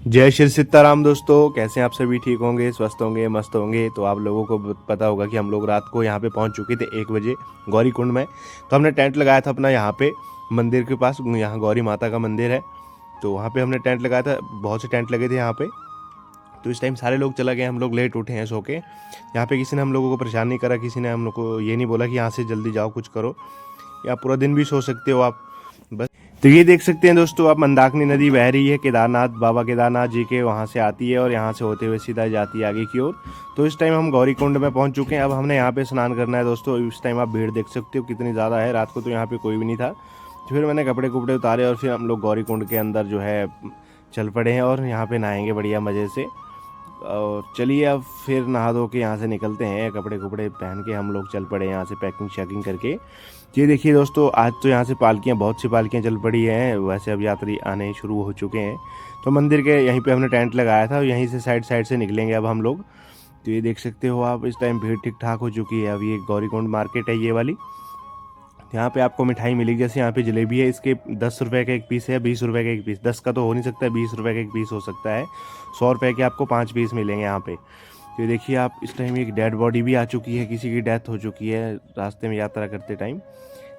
जय श्री सीताराम दोस्तों, कैसे हैं आप सभी? ठीक होंगे, स्वस्थ होंगे, मस्त होंगे। तो आप लोगों को पता होगा कि हम लोग रात को यहाँ पे पहुँच चुके थे 1 बजे गौरी कुंड में। तो हमने टेंट लगाया था अपना यहाँ पे मंदिर के पास। यहाँ गौरी माता का मंदिर है, तो वहाँ पे हमने टेंट लगाया था। बहुत से टेंट लगे थे यहाँ पे। तो इस टाइम सारे लोग चले गए, हम लोग लेट उठे हैं सो के। यहाँ पे किसी ने हम लोगों को परेशान नहीं करा, किसी ने हम लोग को ये नहीं बोला कि यहाँ से जल्दी जाओ, कुछ करो। या पूरा दिन भी सो सकते हो आप बस। तो ये देख सकते हैं दोस्तों आप, मंदाकिनी नदी बह रही है केदारनाथ, बाबा केदारनाथ जी के वहाँ से आती है और यहाँ से होते हुए सीधा जाती है आगे की ओर। तो इस टाइम हम गौरी कुंड में पहुँच चुके हैं। अब हमने यहाँ पे स्नान करना है दोस्तों। इस टाइम आप भीड़ देख सकते हो कितनी ज़्यादा है। रात को तो यहाँ पे कोई भी नहीं था। तो फिर मैंने कपड़े कुपड़े उतारे और फिर हम लोग गौरी कुंड के अंदर जो है चल पड़े हैं और यहाँ पे नहाएंगे बढ़िया मज़े से। और चलिए अब फिर नहा धो के यहाँ से निकलते हैं। कपड़े कुपड़े पहन के हम लोग चल पड़े यहाँ से, पैकिंग शैकिंग करके। ये देखिए दोस्तों, आज तो यहाँ से पालकियाँ, बहुत सी पालकियाँ चल पड़ी हैं। वैसे अब यात्री आने शुरू हो चुके हैं। तो मंदिर के यहीं पे हमने टेंट लगाया था, यहीं से साइड साइड से निकलेंगे अब हम लोग। तो ये देख सकते हो आप, इस टाइम भीड़ ठीक ठाक हो चुकी है। अब ये गौरीकुंड मार्केट है ये वाली। यहाँ पे आपको मिठाई मिलेगी, जैसे यहाँ पे जलेबी है, इसके 10 रुपये का एक पीस है, 20 रुपये का एक पीस। 10 का तो हो नहीं सकता, 20 रुपये का एक पीस हो सकता है। 100 रुपये के आपको 5 पीस मिलेंगे यहाँ पे। तो देखिए आप, इस टाइम एक डेड बॉडी भी आ चुकी है, किसी की डेथ हो चुकी है रास्ते में यात्रा करते टाइम।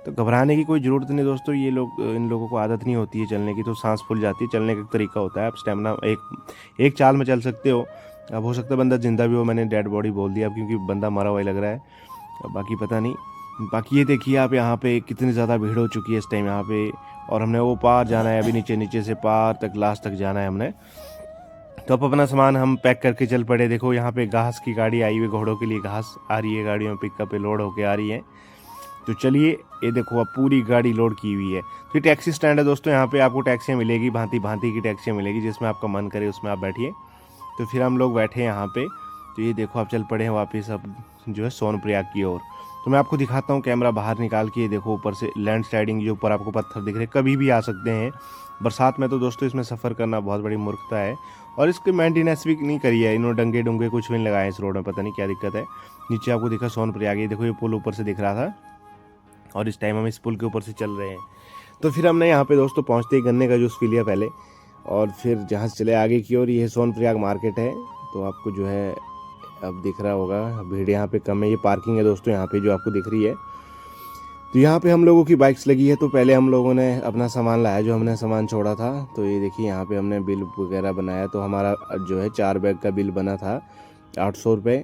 तो घबराने की कोई ज़रूरत नहीं दोस्तों। ये लोग, इन लोगों को आदत नहीं होती है चलने की, तो सांस फूल जाती है। चलने का एक तरीका होता है, आप स्टेमिना एक चाल में चल सकते हो। अब हो सकता है बंदा जिंदा भी हो, मैंने डेड बॉडी बोल दिया अब क्योंकि बंदा मरा हुआ ही लग रहा है। अब बाकी पता नहीं। बाकी ये देखिए आप, यहाँ पे कितनी ज़्यादा भीड़ हो चुकी है इस टाइम यहाँ पे। और हमने वो पार जाना है अभी, नीचे नीचे से पार तक, लास्ट तक जाना है हमने। तो अब अपना सामान हम पैक करके चल पड़े। देखो यहाँ पे घास की गाड़ी आई हुई, घोड़ों के लिए घास आ रही है, गाड़ियों पिकअप पे लोड होके आ रही है। तो चलिए, ये देखो अब पूरी गाड़ी लोड की हुई है। तो ये टैक्सी स्टैंड है दोस्तों। यहाँ पे आपको टैक्सियाँ मिलेगी, भांति भांति की टैक्सियाँ मिलेगी, जिसमें आपका मन करे उसमें आप बैठिए। तो फिर हम लोग बैठे यहाँ पे। तो ये देखो आप, चल पड़े हैं वापस अब जो है सोनप्रयाग की ओर। तो मैं आपको दिखाता हूँ, कैमरा बाहर निकाल के। ये देखो ऊपर से लैंड स्लाइडिंग, जो ऊपर आपको पत्थर दिख रहे हैं, कभी भी आ सकते हैं। बरसात में तो दोस्तों इसमें सफ़र करना बहुत बड़ी मूर्खता है। और इसकी मेंटेनेंस भी नहीं करी है इन्होंने, डंगे डुंगे कुछ भी नहीं लगाए इस रोड में, पता नहीं क्या दिक्कत है। नीचे आपको दिखा सोनप्रयाग, ये देखो ये पुल ऊपर से दिख रहा था और इस टाइम हम इस पुल के ऊपर से चल रहे हैं। तो फिर हमने यहाँ पे दोस्तों पहुँचते ही गन्ने का जूस पी लिया पहले, और फिर जहाँ से चले आगे की ओर। ये सोनप्रयाग मार्केट है। तो आपको जो है अब दिख रहा होगा, भीड़ यहाँ पे कम है। ये पार्किंग है दोस्तों यहाँ पे जो आपको दिख रही है। तो यहाँ पे हम लोगों की बाइक्स लगी है। तो पहले हम लोगों ने अपना सामान लाया, जो हमने सामान छोड़ा था। तो ये देखिए यहाँ पे हमने बिल वगैरह बनाया। तो हमारा जो है 4 बैग का बिल बना था 800 रुपये।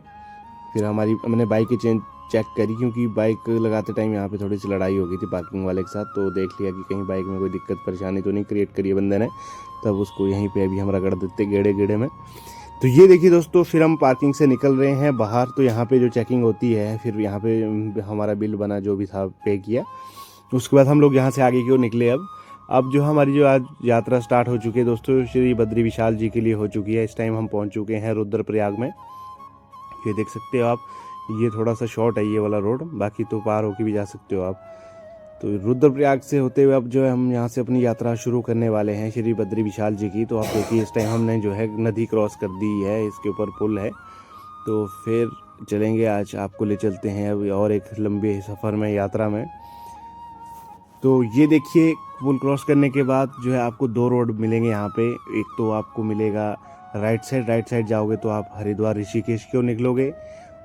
फिर हमने बाइक की चेन चेक करी, क्योंकि बाइक लगाते टाइम यहाँ पे थोड़ी सी लड़ाई हो गई थी पार्किंग वाले के साथ। तो देख लिया कि कहीं बाइक में कोई दिक्कत परेशानी तो नहीं क्रिएट करी है बंदे ने, तब उसको यहीं पे अभी हम रगड़ देते गेड़े गेड़े में। तो ये देखिए दोस्तों, फिर हम पार्किंग से निकल रहे हैं बाहर। तो यहाँ पे जो चेकिंग होती है, फिर यहाँ पे हमारा बिल बना, जो भी था पे किया। उसके बाद हम लोग यहाँ से आगे की ओर निकले। अब जो हमारी जो आज यात्रा स्टार्ट हो चुकी है दोस्तों, श्री बद्री विशाल जी के लिए हो चुकी है। इस टाइम हम पहुँच चुके हैं रुद्रप्रयाग में। ये देख सकते हो आप, ये थोड़ा सा शॉर्ट है ये वाला रोड, बाकी तो पार होके भी जा सकते हो आप। तो रुद्रप्रयाग से होते हुए अब जो है हम यहाँ से अपनी यात्रा शुरू करने वाले हैं श्री बद्री विशाल जी की। तो आप देखिए इस टाइम हमने जो है नदी क्रॉस कर दी है, इसके ऊपर पुल है। तो फिर चलेंगे, आज आपको ले चलते हैं अब और एक लंबे सफ़र में, यात्रा में। तो ये देखिए, पुल क्रॉस करने के बाद जो है आपको 2 रोड मिलेंगे यहाँ पे। एक तो आपको मिलेगा राइट साइड जाओगे तो आप हरिद्वार ऋषिकेश की ओर निकलोगे,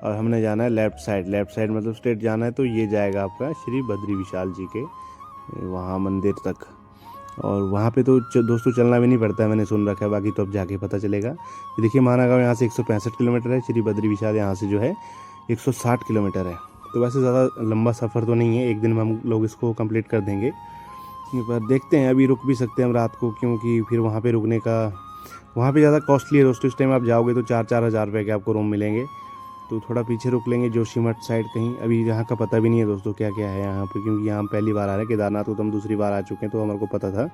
और हमने जाना है लेफ़्ट साइड मतलब स्ट्रेट जाना है। तो ये जाएगा आपका श्री बद्री विशाल जी के वहाँ मंदिर तक। और वहाँ पे तो दोस्तों चलना भी नहीं पड़ता है, मैंने सुन रखा है, बाकी तो अब जाके पता चलेगा। तो देखिए महानागांव यहाँ से 165 किलोमीटर है, श्री बद्री विशाल यहाँ से जो है 160 किलोमीटर है। तो वैसे ज़्यादा लंबा सफ़र तो नहीं है, एक दिन में हम लोग इसको कंप्लीट कर देंगे। पर देखते हैं, अभी रुक भी सकते हैं हम रात को, क्योंकि फिर वहाँ पे रुकने का, वहाँ पे ज़्यादा कॉस्टली है दोस्तों। इस टाइम आप जाओगे तो 4-4 हज़ार रुपये के आपको रूम मिलेंगे। तो थोड़ा पीछे रुक लेंगे जोशीमठ साइड कहीं। अभी यहाँ का पता भी नहीं है दोस्तों क्या क्या है यहाँ पे, क्योंकि यहाँ हम पहली बार आ रहे हैं। केदारनाथ को तो हम दूसरी बार आ चुके हैं, तो हमारे को पता था।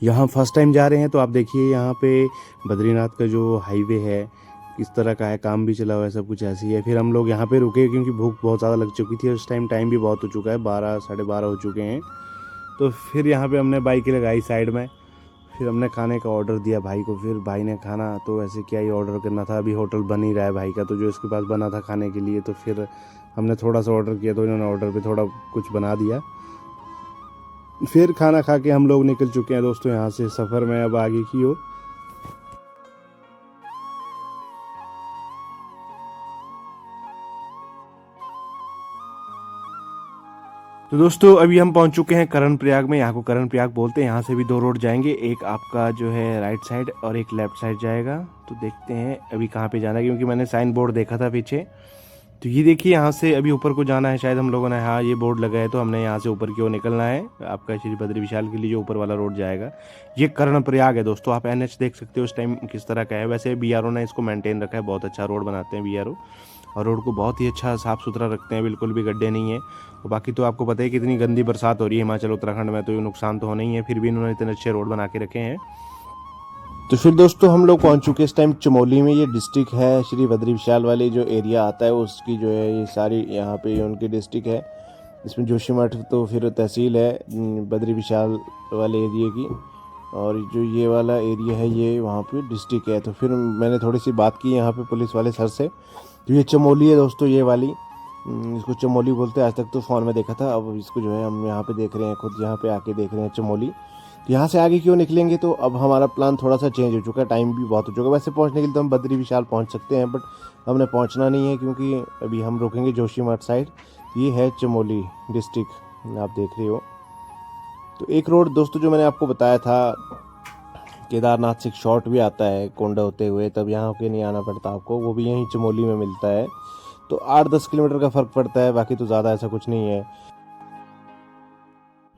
यहाँ फर्स्ट टाइम जा रहे हैं। तो आप देखिए यहाँ पे बद्रीनाथ का जो हाईवे है किस तरह का है, काम भी चला हुआ है, सब कुछ ऐसी है। फिर हम लोग यहाँ पे रुके क्योंकि भूख बहुत ज़्यादा लग चुकी थी। उस टाइम भी बहुत हो चुका है, 12 साढ़े 12 हो चुके हैं। तो फिर यहाँ पे हमने बाइक लगाई साइड में। फिर हमने खाने का ऑर्डर दिया भाई को। फिर भाई ने खाना, तो वैसे क्या ही ऑर्डर करना था, अभी होटल बन ही रहा है भाई का, तो जो इसके पास बना था खाने के लिए। तो फिर हमने थोड़ा सा ऑर्डर किया, तो इन्होंने ऑर्डर पे थोड़ा कुछ बना दिया। फिर खाना खा के हम लोग निकल चुके हैं दोस्तों यहाँ से सफ़र में अब आगे की ओर। तो दोस्तों अभी हम पहुंच चुके हैं करण प्रयाग में। यहाँ को करण प्रयाग बोलते हैं। यहाँ से भी 2 रोड जाएंगे, एक आपका जो है राइट साइड और एक लेफ्ट साइड जाएगा। तो देखते हैं अभी कहाँ पे जाना है, क्योंकि मैंने साइन बोर्ड देखा था पीछे। तो ये देखिए यहाँ से अभी ऊपर को जाना है शायद हम लोगों ने। हाँ, ये बोर्ड लगा है तो हमने यहाँ से ऊपर की ओर निकलना है। आपका श्री बद्री विशाल के लिए जो ऊपर वाला रोड जाएगा ये कर्ण प्रयाग है दोस्तों। आप एनएच देख सकते हो इस टाइम किस तरह का है। वैसे बीआरओ ने इसको मेंटेन रखा है, बहुत अच्छा रोड बनाते हैं बीआरओ, और रोड को बहुत ही अच्छा साफ़ सुथरा रखते हैं, बिल्कुल भी गड्ढे नहीं है। और बाकी तो आपको पता है कि इतनी गंदी बरसात हो रही है हिमाचल उत्तराखंड में, तो ये नुकसान तो होना ही है, फिर भी इन्होंने इतने अच्छे रोड बना के रखे हैं। तो फिर दोस्तों हम लोग पहुंच चुके हैं इस टाइम चमोली में। ये डिस्ट्रिक्ट है श्री बद्री विशाल वाली जो एरिया आता है उसकी जो है ये सारी यहाँ पे उनकी डिस्ट्रिक्ट है। इसमें जोशीमठ तो फिर तहसील है बद्री विशाल वाले एरिया की, और जो ये वाला एरिया है ये वहाँ पे डिस्ट्रिक्ट है। तो फिर मैंने थोड़ी सी बात की यहाँ पे पुलिस वाले सर से। तो ये चमोली है दोस्तों, ये वाली इसको चमोली बोलते हैं। आज तक तो फ़ोन में देखा था, अब इसको जो है हम यहाँ पे देख रहे हैं, खुद यहाँ पे आके देख रहे हैं चमोली। तो यहाँ से आगे क्यों निकलेंगे, तो अब हमारा प्लान थोड़ा सा चेंज हो चुका है, टाइम भी बहुत हो चुका है। वैसे पहुँचने के लिए तो हम बद्री विशाल पहुँच सकते हैं, बट हमने पहुँचना नहीं है क्योंकि अभी हम रुकेंगे जोशीमठ साइड। ये है चमोली डिस्ट्रिक्ट, आप देख रहे हो। तो एक रोड दोस्तों जो मैंने आपको बताया था केदारनाथ से एक शॉर्ट भी आता है कोंडा होते हुए, तब यहाँ के नहीं आना पड़ता आपको, वो भी यहीं चमोली में मिलता है। तो 8-10 किलोमीटर का फ़र्क पड़ता है, बाकी तो ज़्यादा ऐसा कुछ नहीं है।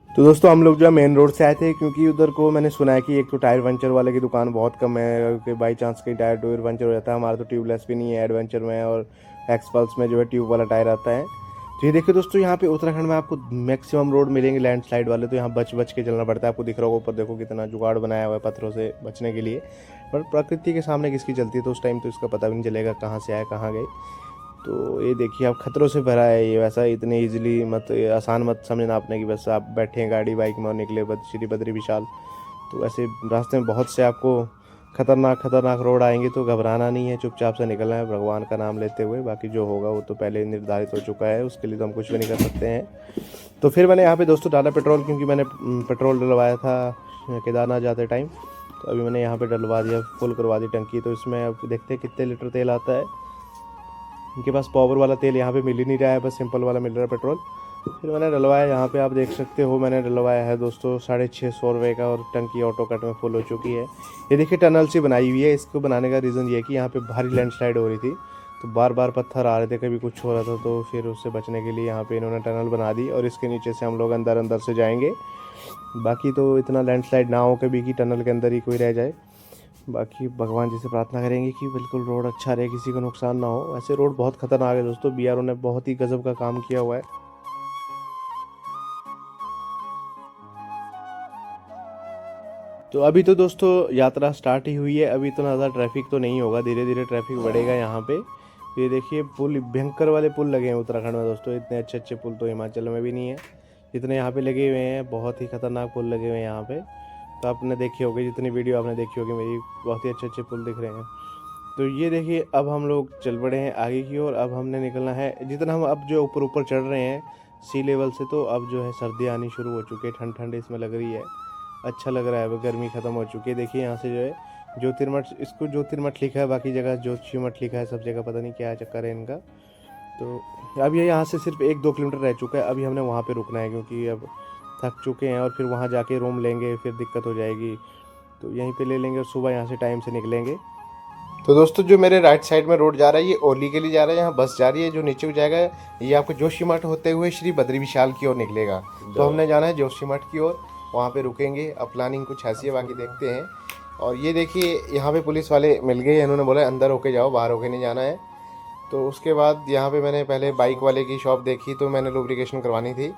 तो दोस्तों हम लोग जो है मेन रोड से आए थे, क्योंकि उधर को मैंने सुना है कि एक तो टायर पंचर वाले की दुकान बहुत कम है, कि बाई चांस कहीं टायर टूयर पंचर हो जाता है। हमारा तो ट्यूबलेस भी नहीं है एडवेंचर में, और एक्सपल्स में जो है ट्यूब वाला टायर आता है। तो ये देखिए दोस्तों यहाँ पे उत्तराखंड में आपको मैक्सिमम रोड मिलेंगे लैंडस्लाइड वाले, तो यहाँ बच बच के चलना पड़ता है। आपको दिख रहा होगा ऊपर देखो कितना जुगाड़ बनाया हुआ है पत्थरों से बचने के लिए, पर प्रकृति के सामने किसकी चलती है, तो उस टाइम तो इसका पता भी नहीं चलेगा कहाँ से आए कहाँ गए। तो ये देखिए आप खतरों से भरा है ये, वैसा इतने इजीली मत आसान मत समझना आपने कि बस आप बैठे हैं गाड़ी बाइक में और निकले श्री बद्री विशाल। तो ऐसे रास्ते में बहुत से आपको खतरनाक रोड आएंगे, तो घबराना नहीं है, चुपचाप से निकलना है भगवान का नाम लेते हुए। बाकी जो होगा वो तो पहले निर्धारित हो चुका है, उसके लिए तो हम कुछ भी नहीं कर सकते हैं। तो फिर मैंने यहाँ पे दोस्तों डाला पेट्रोल, क्योंकि मैंने पेट्रोल डलवाया था केदारनाथ जाते टाइम। तो अभी मैंने यहाँ पे डलवा दिया, फुल करवा दी टंकी। तो इसमें अब देखते हैं कितने लीटर तेल आता है। इनके पास पावर वाला तेल यहाँ पे मिल ही नहीं रहा है, बस सिंपल वाला मिल रहा है पेट्रोल। फिर मैंने डलवाया, यहाँ पे आप देख सकते हो मैंने डलवाया है दोस्तों 650 रुपये का, और टंकी ऑटो कट में फुल हो चुकी है। ये देखिए टनल सी बनाई हुई है, इसको बनाने का रीज़न ये है कि यहाँ पे भारी लैंडस्लाइड हो रही थी, तो बार बार पत्थर आ रहे थे, कभी कुछ हो रहा था, तो फिर उससे बचने के लिए यहाँ पे इन्होंने टनल बना दी, और इसके नीचे से हम लोग अंदर से जाएंगे। बाकी तो इतना लैंडस्लाइड ना हो कभी कि टनल के अंदर ही कोई रह जाए। बाकी भगवान जी से प्रार्थना करेंगे कि बिल्कुल रोड अच्छा रहे, किसी को नुकसान ना हो। वैसे रोड बहुत खतरनाक है दोस्तों, बीआरओ ने बहुत ही गजब का काम किया हुआ है। तो अभी तो दोस्तों यात्रा स्टार्ट ही हुई है, अभी इतना ज़्यादा ट्रैफिक तो नहीं होगा, धीरे धीरे ट्रैफिक बढ़ेगा यहाँ पे। तो ये देखिए पुल, भयंकर वाले पुल लगे हैं उत्तराखंड में दोस्तों, इतने अच्छे पुल तो हिमाचल में भी नहीं है जितने यहाँ पे लगे हुए हैं। बहुत ही खतरनाक पुल लगे हुए हैं यहाँ पे। तो आपने देखी होगी, जितनी वीडियो आपने देखी होगी मेरी, बहुत ही अच्छे पुल दिख रहे हैं। तो ये देखिए अब हम लोग चल पड़े हैं आगे की ओर। अब हमने निकलना है, जितना हम अब जो ऊपर चढ़ रहे हैं सी लेवल से, तो अब जो है सर्दी आनी शुरू हो चुकी है, ठंड इसमें लग रही है, अच्छा लग रहा है। अब गर्मी ख़त्म हो चुकी है। देखिए यहाँ से जो है ज्योतिर्मठ, इसको ज्योतिर्मठ लिखा है, बाकी जगह जोशीमठ लिखा है, सब जगह पता नहीं क्या चक्कर है इनका। तो अब ये यहाँ से सिर्फ 1-2 किलोमीटर रह चुका है, अभी हमने वहाँ पे रुकना है, क्योंकि अब थक चुके हैं, और फिर वहाँ जाके रूम लेंगे फिर दिक्कत हो जाएगी, तो यहीं पे ले लेंगे और सुबह यहाँ से टाइम से निकलेंगे। तो दोस्तों जो मेरे राइट साइड में रोड जा रहा है ये ओली के लिए जा रहा है, यहाँ बस जा रही है। जो नीचे को जाएगा ये आपको जोशीमठ होते हुए श्री बद्री विशाल की ओर निकलेगा। तो हमने जाना है जोशीमठ की ओर, वहाँ पे रुकेंगे। अब प्लानिंग कुछ ऐसी है, बाकी देखते हैं। और ये देखिए यहाँ पे पुलिस वाले मिल गए, इन्होंने बोला अंदर होके जाओ, बाहर होके नहीं जाना है। तो उसके बाद यहाँ पे मैंने पहले बाइक वाले की शॉप देखी, तो मैंने लुब्रिकेशन करवानी थी।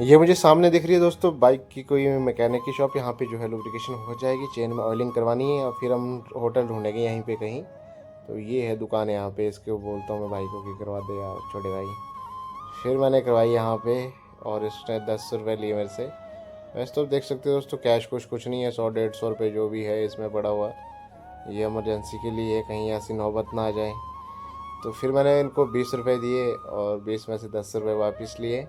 ये मुझे सामने दिख रही है दोस्तों बाइक की कोई मैकेनिक की शॉप, यहाँ पे जो है लुब्रिकेशन हो जाएगी, चेन में ऑयलिंग करवानी है, और फिर हम होटल ढूंढेंगे यहीं पे कहीं। तो ये है दुकान यहाँ पे, इसके बोलता हूँ मैं भाई को कि करवा दे यार छोटे भाई। फिर मैंने करवाई यहाँ पे, और इसने 10 रुपये लिए मेरे से। वैसे तो देख सकते हो दोस्तों कैश कुछ नहीं है, 100-150 रुपये जो भी है इसमें पड़ा हुआ। ये इमरजेंसी के लिए है, कहीं ऐसी नौबत ना आ जाए। तो फिर मैंने इनको 20 रुपये दिए, और 20 में से 10 रुपये वापस लिए।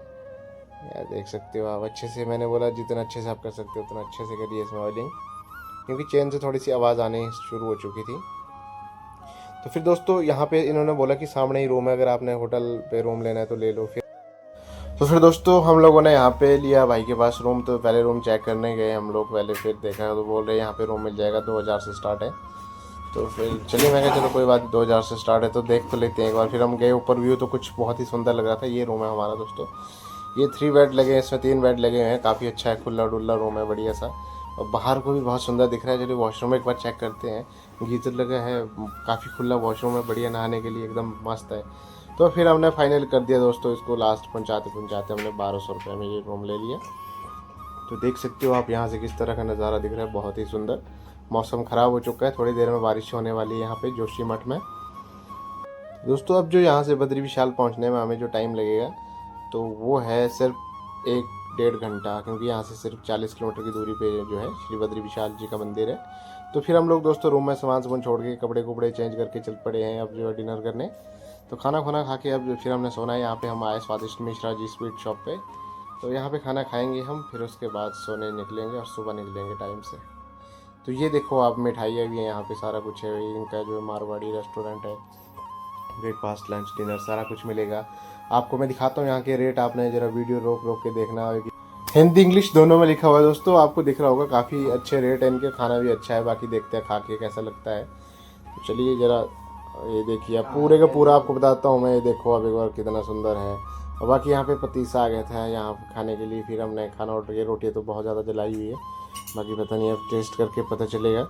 यार देख सकते हो आप, अच्छे से मैंने बोला जितना अच्छे से आप कर सकते हो उतना अच्छे से करिए इसमें ऑयलिंग, क्योंकि चेन से थोड़ी सी आवाज़ आनी शुरू हो चुकी थी। तो फिर दोस्तों यहाँ पे इन्होंने बोला कि सामने ही रूम है, अगर आपने होटल पे रूम लेना है तो ले लो। तो फिर दोस्तों हम लोगों ने यहाँ पे लिया भाई के पास रूम। तो पहले रूम चेक करने गए हम लोग पहले, फिर देखा तो बोल रहे यहाँ पे रूम मिल जाएगा 2000 से स्टार्ट है। तो फिर चलिए, मैं कहा चलो कोई बात नहीं, 2000 से स्टार्ट है तो देख तो लेते हैं एक बार। फिर हम गए ऊपर, व्यू तो कुछ बहुत ही सुंदर लग रहा था। ये रूम है हमारा दोस्तों, ये 3 बेड लगे हैं, इसमें 3 बेड लगे हुए हैं, काफ़ी अच्छा है, खुला डुल्ला रूम है, बढ़िया सा। और बाहर को भी बहुत सुंदर दिख रहा है। चलिए वॉशरूम एक बार चेक करते हैं। गीजर लगा है, काफ़ी खुला वॉशरूम है, बढ़िया, नहाने के लिए एकदम मस्त है। तो फिर हमने फाइनल कर दिया दोस्तों इसको, लास्ट पहुँचाते पहुँचाते हमने 1200 रुपये में ये रूम ले लिया। तो देख सकते हो आप यहाँ से किस तरह का नज़ारा दिख रहा है, बहुत ही सुंदर। मौसम ख़राब हो चुका है, थोड़ी देर में बारिश होने वाली है यहाँ पे जोशीमठ में। दोस्तों अब जो यहाँ से बद्री विशाल पहुँचने में हमें जो टाइम लगेगा तो वो है सिर्फ 1-1.5 घंटा, क्योंकि यहाँ से सिर्फ 40 किलोमीटर की दूरी पे जो है श्री बद्री विशाल जी का मंदिर है। तो फिर हम लोग दोस्तों रूम में सामान छोड़ के कपड़े कुपड़े चेंज करके चल पड़े हैं अब जो है डिनर करने। तो खाना खा के अब फिर हमने सोना है। यहाँ पे हम आए स्वादिष्ट मिश्रा जी स्वीट शॉप पे, तो यहाँ पे खाना खाएंगे हम, फिर उसके बाद सोने निकलेंगे और सुबह निकलेंगे टाइम से। तो ये देखो आप, मिठाइयाँ भी हैं यहाँ पे, सारा कुछ है। इनका जो मारवाड़ी रेस्टोरेंट है, ब्रेकफास्ट लंच डिनर सारा कुछ मिलेगा। आपको मैं दिखाता हूँ यहाँ के रेट, आपने ज़रा वीडियो रोक रोक के देखना होगी। हिंदी इंग्लिश दोनों में लिखा हुआ है दोस्तों, आपको दिख रहा होगा, काफ़ी अच्छे रेट है इनके, खाना भी अच्छा है। बाकी देखते हैं खा के कैसा लगता है। तो चलिए ज़रा ये देखिए, आप पूरे का पूरा आपको बताता हूँ मैं। ये देखो अब एक बार कितना सुंदर है। और बाकी यहाँ पे पतीसा आ गया था यहाँ खाने के लिए, फिर हमने खाना ऑर्डर किया। रोटी तो बहुत ज़्यादा जलाई हुई है, बाकी पता नहीं, अब टेस्ट करके पता चलेगा।